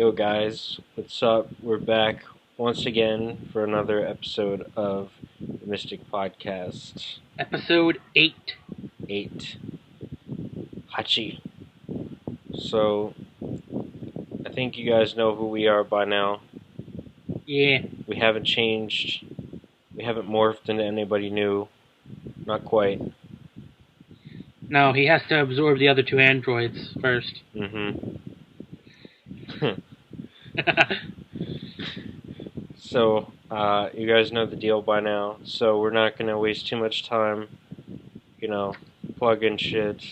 Yo guys, what's up? We're back once again for another episode of the Mystic Podcast. Episode 8. 8. Hachi. So, I think you guys know who we are by now. Yeah. We haven't changed. We haven't morphed into anybody new. Not quite. No, he has to absorb the other two androids first. So, you guys know the deal by now, so we're not going to waste too much time, plug in shit,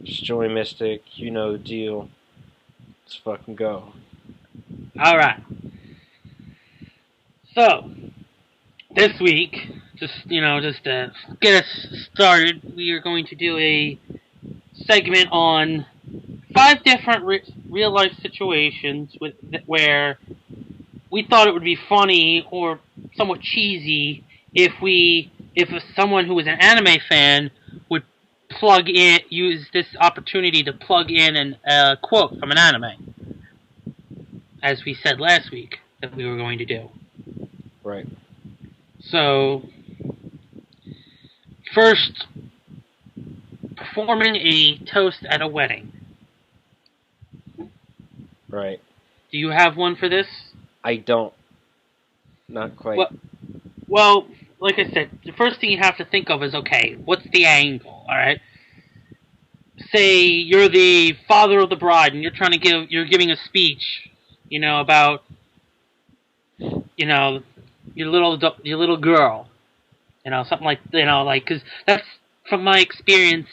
just join Mystic, you know the deal. Let's fucking go. Alright. So, this week, just to get us started, we are going to do a segment on 5 different real-life situations where we thought it would be funny or somewhat cheesy if someone who was an anime fan would use this opportunity to plug in a quote from an anime, as we said last week that we were going to do. Right. So, first, performing a toast at a wedding. Right. Do you have one for this? I don't. Not quite. Well, like I said, the first thing you have to think of is, okay, what's the angle, alright? Say you're the father of the bride and you're giving a speech, about, your little girl, something like, because that's from my experience,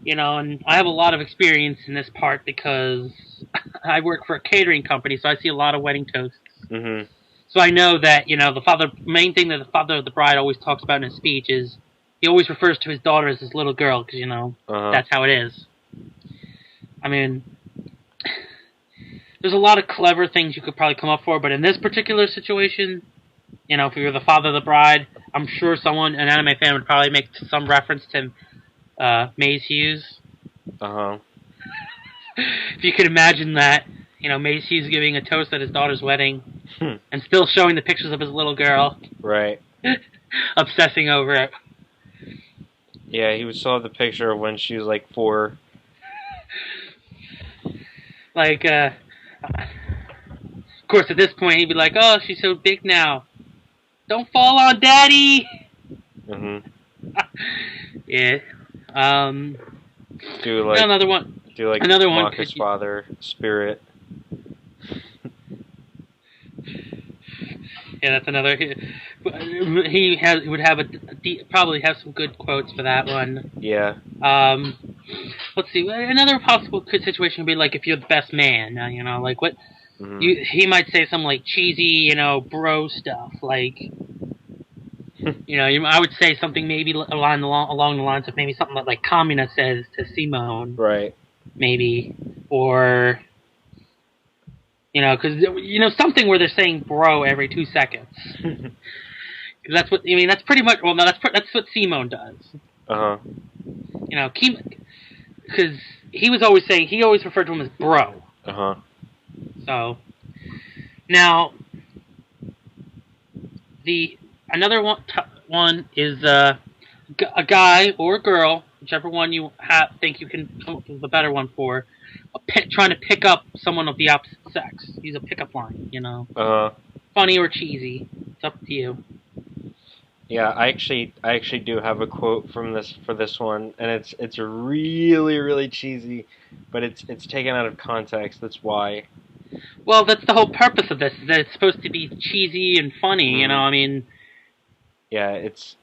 and I have a lot of experience in this part because I work for a catering company, so I see a lot of wedding toasts. Mm-hmm. So I know that, the main thing that the father of the bride always talks about in his speech is he always refers to his daughter as his little girl, because, that's how it is. I mean, there's a lot of clever things you could probably come up for, but in this particular situation, if you're the father of the bride, I'm sure an anime fan would probably make some reference to Maze Hughes. Uh-huh. If you could imagine that, Maze Hughes giving a toast at his daughter's wedding and still showing the pictures of his little girl. Right. Obsessing over it. Yeah, he would still have the picture of when she was like 4. Like, of course, at this point, he'd be like, "Oh, she's so big now. Don't fall on Daddy!" Mm-hmm. Yeah. Do like another one. Do like another one. Maka's father, Spirit. Yeah, that's another. He would probably have some good quotes for that one. Yeah. Let's see. Another possible situation would be like if you're the best man. Like what? Mm-hmm. He might say some like cheesy, bro stuff. Like, I would say something maybe along the lines of maybe something like Kamina says to Simone. Right. Maybe, or. Because something where they're saying "bro" every 2 seconds. That's what That's pretty much. Well, no, that's what Simone does. Uh huh. Because he always referred to him as "bro." Uh huh. So now another one is a guy or a girl, whichever one you think you can come up with a better one for. Trying to pick up someone of the opposite sex. Use a pickup line, Funny or cheesy. It's up to you. Yeah, I actually do have a quote for this one, and it's really, really cheesy, but it's taken out of context. That's why. Well, that's the whole purpose of this. Is that it's supposed to be cheesy and funny. Mm-hmm. Yeah, it's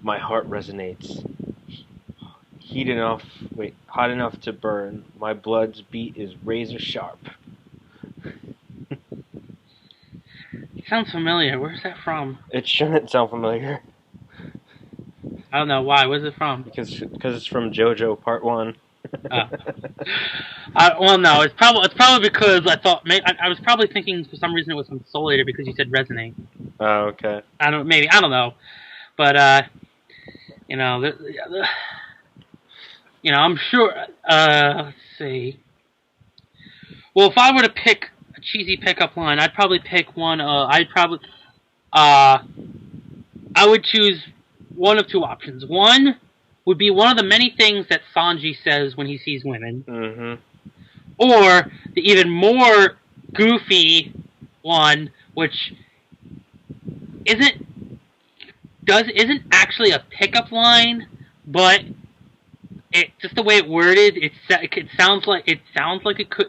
my heart resonates. Hot enough to burn. My blood's beat is razor sharp. It sounds familiar. Where's that from? It shouldn't sound familiar. I don't know why. Where's it from? Because it's from JoJo Part 1. Well, no. It's probably because I thought I was probably thinking for some reason it was from Soul Eater because you said resonate. Oh, okay. I don't know, but I'm sure. Let's see. Well, if I were to pick a cheesy pickup line, I'd probably pick one. I would choose one of two options. One would be one of the many things that Sanji says when he sees women. Mm-hmm. Or the even more goofy one, which isn't actually a pickup line, but it just the way it worded, it sounds like it could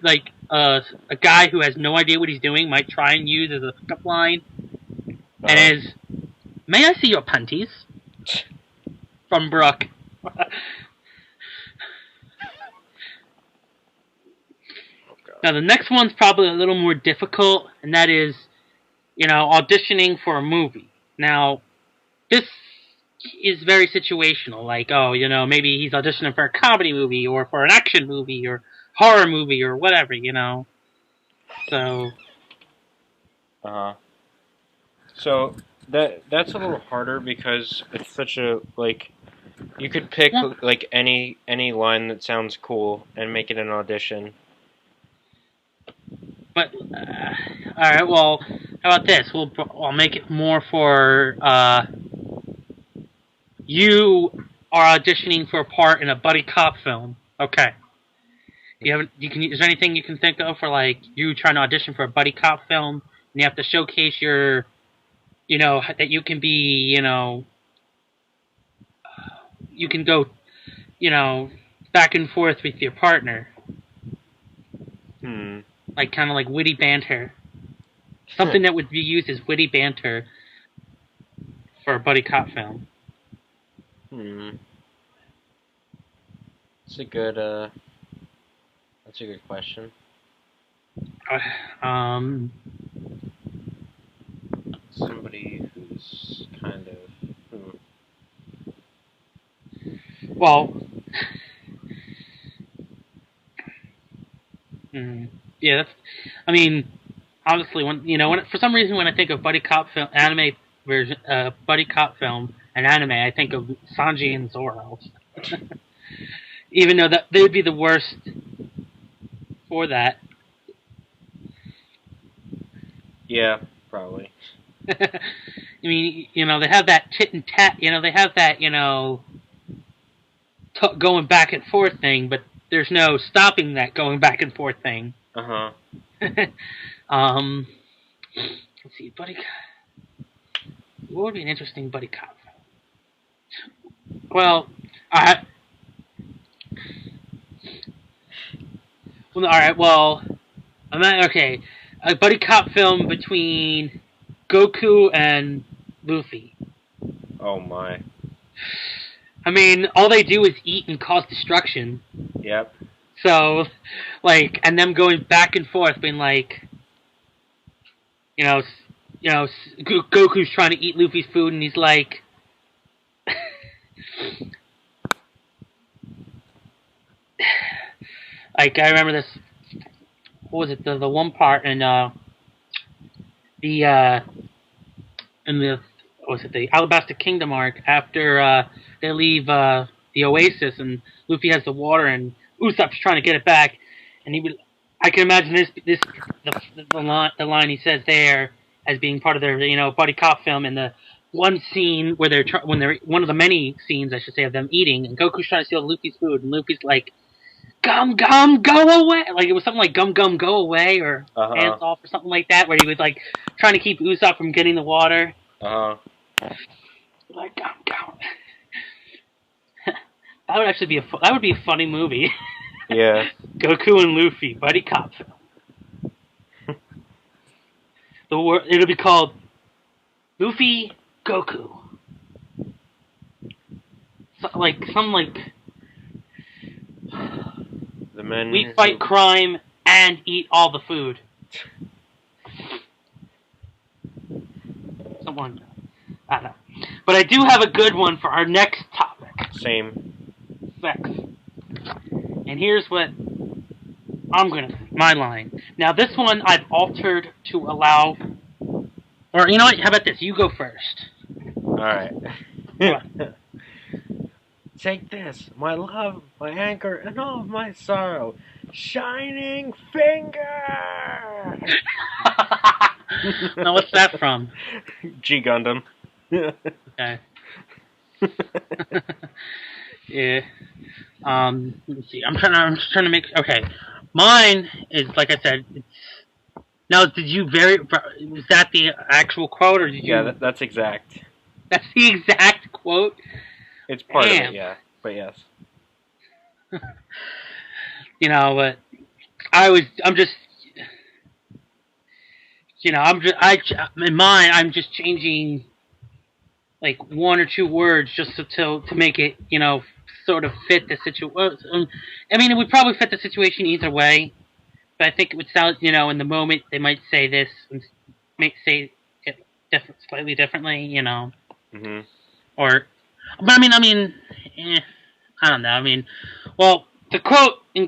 a guy who has no idea what he's doing might try and use as a pickup line, and is, "May I see your panties?" from Brooke. Now the next one's probably a little more difficult, and that is, auditioning for a movie. Now, this is very situational. Like, maybe he's auditioning for a comedy movie, or for an action movie, or horror movie, or whatever, So. So that's a little harder because it's such a you could pick any line that sounds cool and make it an audition. But all right, well, how about this? I'll make it more for you are auditioning for a part in a buddy cop film. Okay. Is there anything you can think of for you trying to audition for a buddy cop film, and you have to showcase your, that you can be, you can go, back and forth with your partner. Kind of like witty banter. Something that would be used as witty banter for a buddy cop film. That's a good question. Somebody who's kind of Well, yeah, honestly, when for some reason when I think of buddy cop film, anime version, buddy cop film, and anime, I think of Sanji and Zorro. Even though they would be the worst for that. Yeah, probably. They have that tit and tat. They have that going back and forth thing, but there's no stopping that going back and forth thing. Let's see, buddy cop. What would be an interesting buddy cop? Well, all right. Well, okay. A buddy cop film between Goku and Luffy. Oh my. All they do is eat and cause destruction. Yep. So, and them going back and forth, being Goku's trying to eat Luffy's food, and he's like, I remember this. What was it? The one part in the Alabasta Kingdom arc after they leave the Oasis and Luffy has the water and Usopp's trying to get it back, and I can imagine the line he says there as being part of their buddy cop film, and the one scene where they're one of the many scenes I should say of them eating, and Goku's trying to steal Luffy's food, and Luffy's like, "Gum gum, go away!" It was something like "Gum gum, go away" or "Hands off" or something like that, where he was trying to keep Usopp from getting the water. Gum gum. That would actually be a funny movie. Yeah. Goku and Luffy, buddy cop film. It'll be called Luffy Goku. The men. We fight crime and eat all the food. Someone, I don't know. But I do have a good one for our next topic. Same. Sex. And here's what my line. Now this one I've altered to allow, or you know what, how about this? You go first. Alright. Take this, my love, my anger, and all of my sorrow. Shining Finger! Now, what's that from? G Gundam. Okay. Yeah. Let me see. I'm just trying to make. Okay. Mine is, like I said, it's. Now, did you was that the actual quote, or did you? Yeah, that's exact. That's the exact quote? It's part of it, yeah. But yes. You know, but I'm just, you know, in mine, I'm just changing, like, one or two words just to make it, you know, sort of fit the situation. I mean, it would probably fit the situation either way, but I think it would sound, you know, in the moment, they might say this and say it slightly differently, you know. Mm-hmm. But I mean, I don't know. I mean, well, the quote in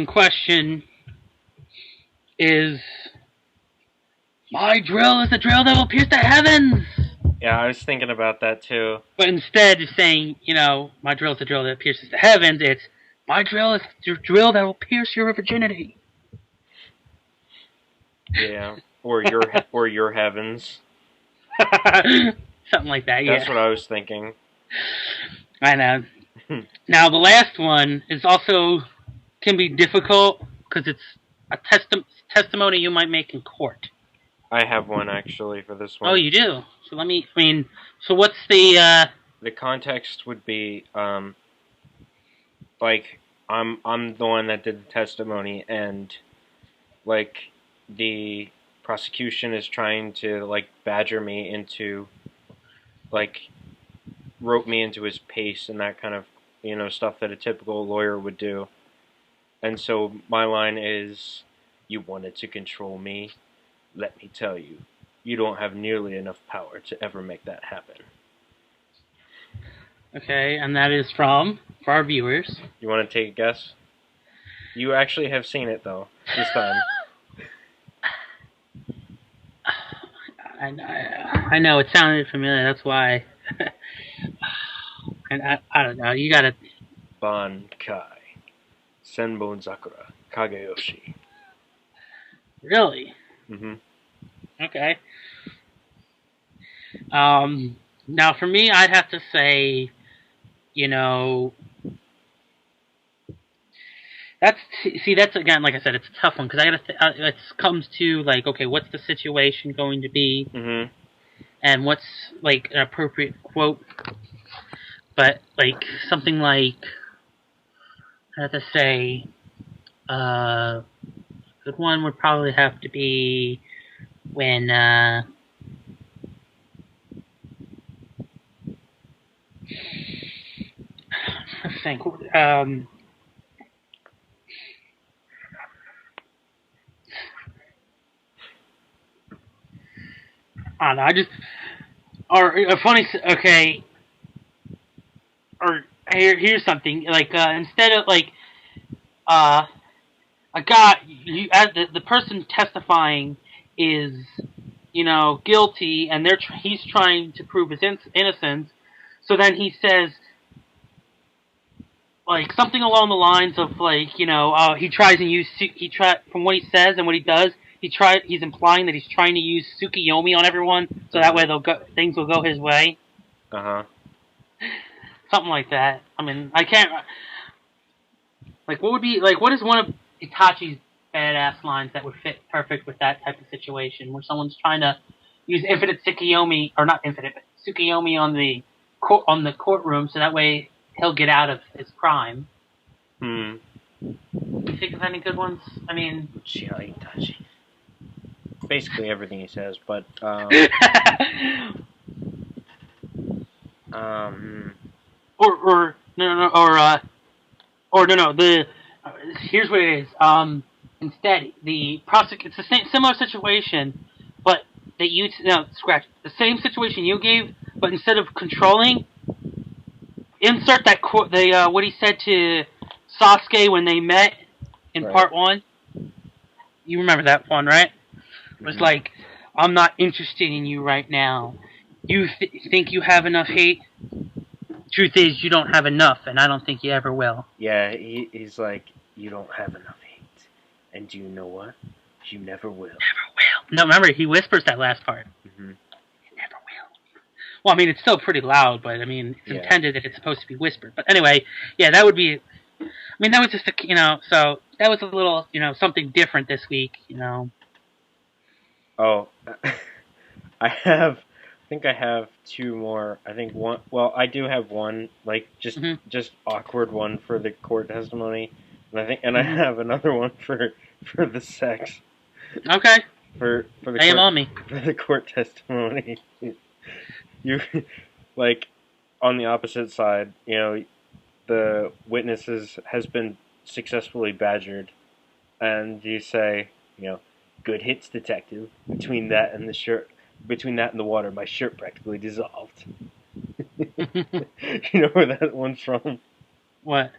question is, "My drill is the drill that will pierce the heavens." Yeah, I was thinking about that too. But instead of saying, you know, "My drill is the drill that pierces the heavens," it's, "My drill is the drill that will pierce your virginity." Yeah, or your heavens. Something like that. Yeah. That's what I was thinking. I know. Now, the last one is also can be difficult because it's a testimony you might make in court. I have one actually for this one. Oh, you do? So so what's the... The context would be, like, I'm the one that did the testimony, and, like, the prosecution is trying to, like, badger me into, like, rope me into his pace and that kind of, you know, stuff that a typical lawyer would do. And so my line is, "You wanted to control me? Let me tell you, you don't have nearly enough power to ever make that happen." Okay, and that is for our viewers. You want to take a guess? You actually have seen it, though, this time. I know, it sounded familiar, that's why. And I don't know, you gotta... Bankai. Senbon Sakura. Kageyoshi. Really? Mm-hmm. Okay. Now for me, I'd have to say, you know, that's again, like I said, it's a tough one because it comes to like, okay, what's the situation going to be, Mm-hmm. and what's like an appropriate quote. But like something like, I have to say, a good one would probably have to be when I think I don't know. Or a funny, okay, or here's something, like, instead of, like, a guy, the person testifying is, you know, guilty, and he's trying to prove his innocence, so then he says, like, something along the lines of, like, you know, from what he says and what he does, he's implying that he's trying to use Tsukiyomi on everyone, so that way things will go his way. Uh-huh. Something like that. I mean, I can't... Like, what is one of Itachi's badass lines that would fit perfect with that type of situation, where someone's trying to use infinite Tsukiyomi, or not infinite, but Tsukiyomi on the courtroom, so that way he'll get out of his crime. You think of any good ones? I mean... Itachi. Basically everything he says, but, here's what it is. Instead, it's the similar situation, but the same situation you gave, but instead of controlling, insert that quote, what he said to Sasuke when they met in part 1. You remember that one, right? It was like, "I'm not interested in you right now. You think you have enough hate? Truth is, you don't have enough, and I don't think you ever will." Yeah, he's like, you don't have enough hate. And do you know what? You never will. Never will. No, remember, he whispers that last part. Mm-hmm. You never will. Well, I mean, it's still pretty loud, but I mean, it's intended that it's supposed to be whispered. But anyway, yeah, that would be... I mean, that was just so that was a little, something different this week, Oh, I think I have two more. I think one, well, I do have one, like, just awkward one for the court testimony. And I have another one for the sex. Okay. For the Lay him on me. For the court testimony. You, like, on the opposite side, the witnesses has been successfully badgered, and you say, good hits, detective. Between that and the water, my shirt practically dissolved. You know where that one's from? What?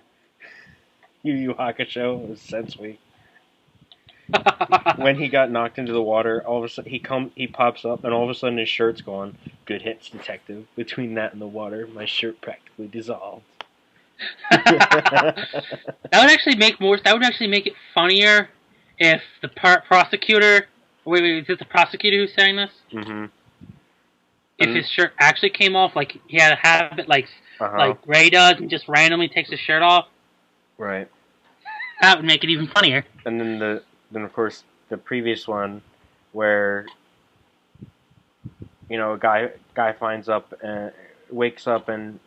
Yu Yu Hakusho, Sense Week. When he got knocked into the water, all of a sudden he pops up, and all of a sudden his shirt's gone. Good hits, detective. Between that and the water, my shirt practically dissolved. That would actually make it funnier if the prosecutor. Wait, is it the prosecutor who's saying this? Mm-hmm. If his shirt actually came off, like he had a habit, like Ray does, and just randomly takes his shirt off. Right. That would make it even funnier. And then of course the previous one, where a guy wakes up and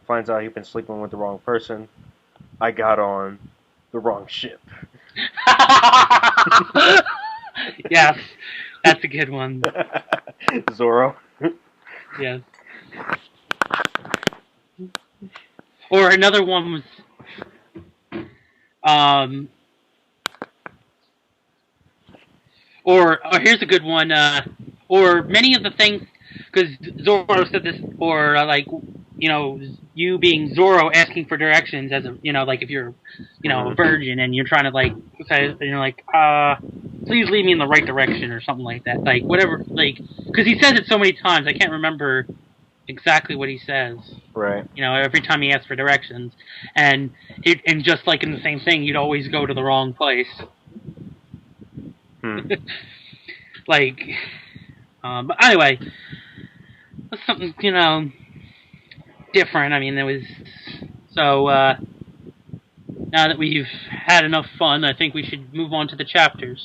finds out he's been sleeping with the wrong person. I got on the wrong ship. Yes, that's a good one. Zorro. Yes. Or another one was, or here's a good one. Or many of the things, because Zorro said this, or you being Zorro asking for directions as a, like if you're, a virgin and you're trying to say, please lead me in the right direction or something like that. Like whatever, because he says it so many times, I can't remember exactly what he says. Right. Every time he asks for directions, and just like in the same thing, you'd always go to the wrong place. But anyway, that's something, different. I mean, there was... So, now that we've had enough fun, I think we should move on to the chapters.